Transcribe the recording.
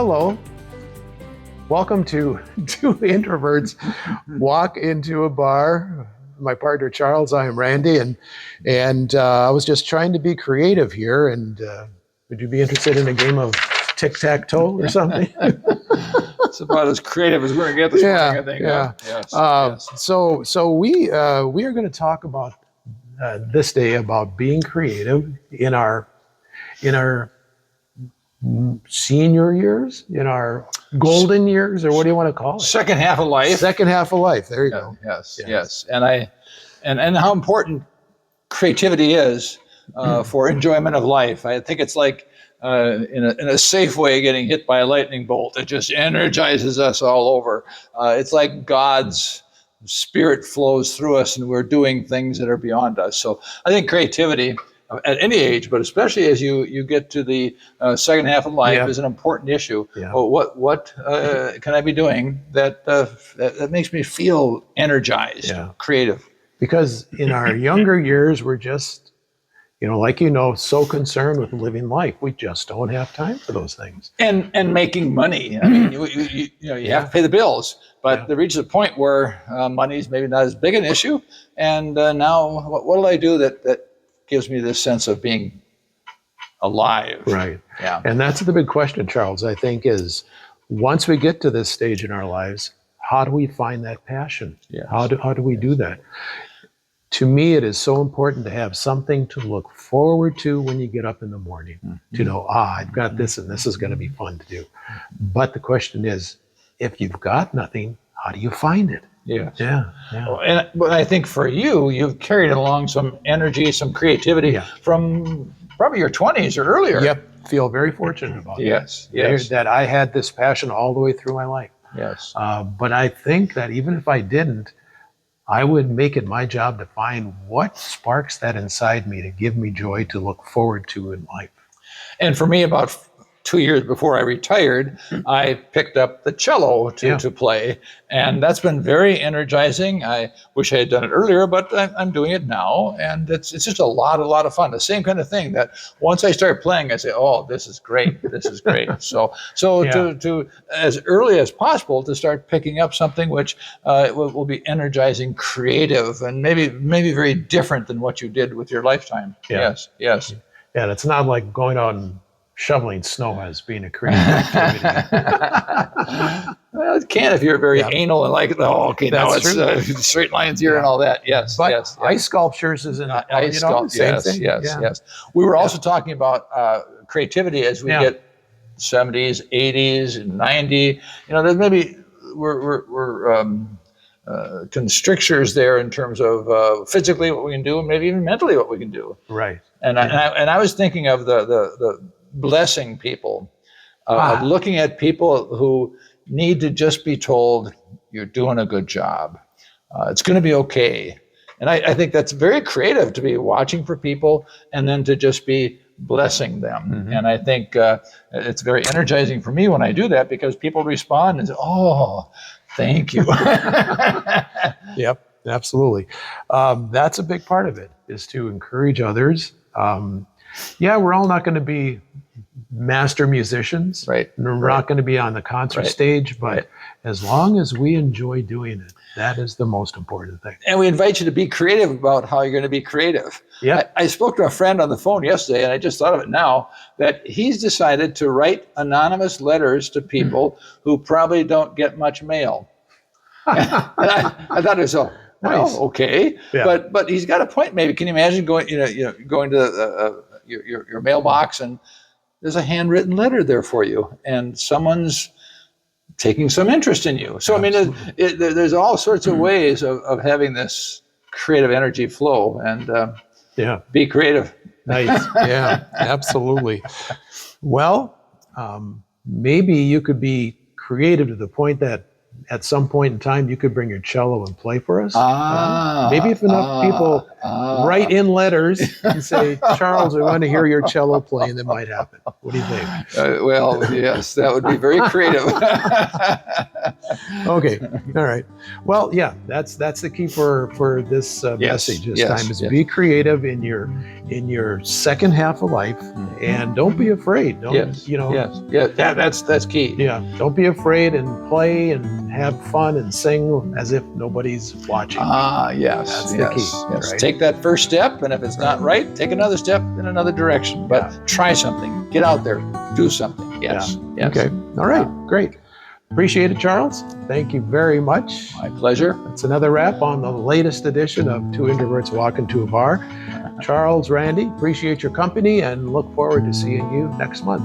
Hello. Welcome to Two Introverts Walk into a Bar. My partner Charles, I am Randy, and I was just trying to be creative here. And would you be interested in a game of tic-tac-toe or something? It's about as creative as we're going to get this morning, I think. Yeah. Yes. So we are going to talk about this day about being creative in our senior years, in our golden years, or what do you want to call it? Second half of life. Second half of life. There you go. Yes. And how important creativity is for enjoyment of life. I think it's like in a safe way getting hit by a lightning bolt. It just energizes us all over. It's like God's spirit flows through us and we're doing things that are beyond us. So I think creativity at any age, but especially as you get to the second half of life, is an important issue. Yeah. Well, what can I be doing that makes me feel energized, creative? Because in our younger years, we're just, so concerned with living life. We just don't have time for those things. And making money. I mean, you have to pay the bills, but there reaches a point where money is maybe not as big an issue. And now, what will I do that gives me this sense of being alive? Right. Yeah. And that's the big question, Charles, I think, is once we get to this stage in our lives, how do we find that passion? Yes. How do we do that? To me, it is so important to have something to look forward to when you get up in the morning, to know, I've got this and this is going to be fun to do. But the question is, if you've got nothing, how do you find it? Yes. Yeah. But I think for you, you've carried along some energy, some creativity from probably your 20s or earlier. Yep. Feel very fortunate about Yes. that I had this passion all the way through my life. Yes. But I think that even if I didn't, I would make it my job to find what sparks that inside me to give me joy to look forward to in life. And for me, about 2 years before I retired, I picked up the cello to play, and that's been very energizing. I wish I had done it earlier, but I'm doing it now, and it's just a lot of fun. The same kind of thing that once I start playing, I say, "Oh, this is great! This is great!" So to as early as possible to start picking up something which will be energizing, creative, and maybe very different than what you did with your lifetime. Yeah. Yes. Yeah, and it's not like going out and shoveling snow as being a creative activity. Well, it can if you're very anal and like, now it's straight lines here and all that. Yes, but ice sculptures is an same thing. Yes. We were also talking about creativity as we get 70s, 80s, and 90. There's maybe we're constrictures there in terms of physically what we can do, and maybe even mentally what we can do. Right. And I was thinking of the blessing people, of looking at people who need to just be told, you're doing a good job. It's going to be okay. And I think that's very creative to be watching for people and then to just be blessing them. Mm-hmm. And I think it's very energizing for me when I do that because people respond and say, oh, thank you. Yep, absolutely. That's a big part of it, is to encourage others. We're all not going to be master musicians. Right. We're not going to be on the concert stage, but as long as we enjoy doing it, that is the most important thing. And we invite you to be creative about how you're going to be creative. Yeah. I spoke to a friend on the phone yesterday, and I just thought of it now, that he's decided to write anonymous letters to people who probably don't get much mail. And I thought to myself, well, okay, but he's got a point. Maybe can you imagine going to your mailbox and there's a handwritten letter there for you, and someone's taking some interest in you. So I mean, there's all sorts of ways of having this creative energy flow, and be creative. Nice. Yeah, absolutely. Well, maybe you could be creative to the point that at some point in time you could bring your cello and play for us. Maybe if enough people write in letters and say, Charles, we want to hear your cello playing, that might happen. What do you think? Well, yes, that would be very creative. Okay. All right. Well, yeah, that's the key for this message this time is be creative in your second half of life, and don't be afraid. Don't that's key. Yeah, don't be afraid, and play and have fun and sing as if nobody's watching. That's the key. Yes. Right? Take that first step, and if it's not right, take another step in another direction. But try something. Get out there. Do something. Yes. Okay. All right. Great. Appreciate it, Charles. Thank you very much. My pleasure. That's another wrap on the latest edition of Two Introverts Walk Into a Bar. Charles, Randy, appreciate your company and look forward to seeing you next month.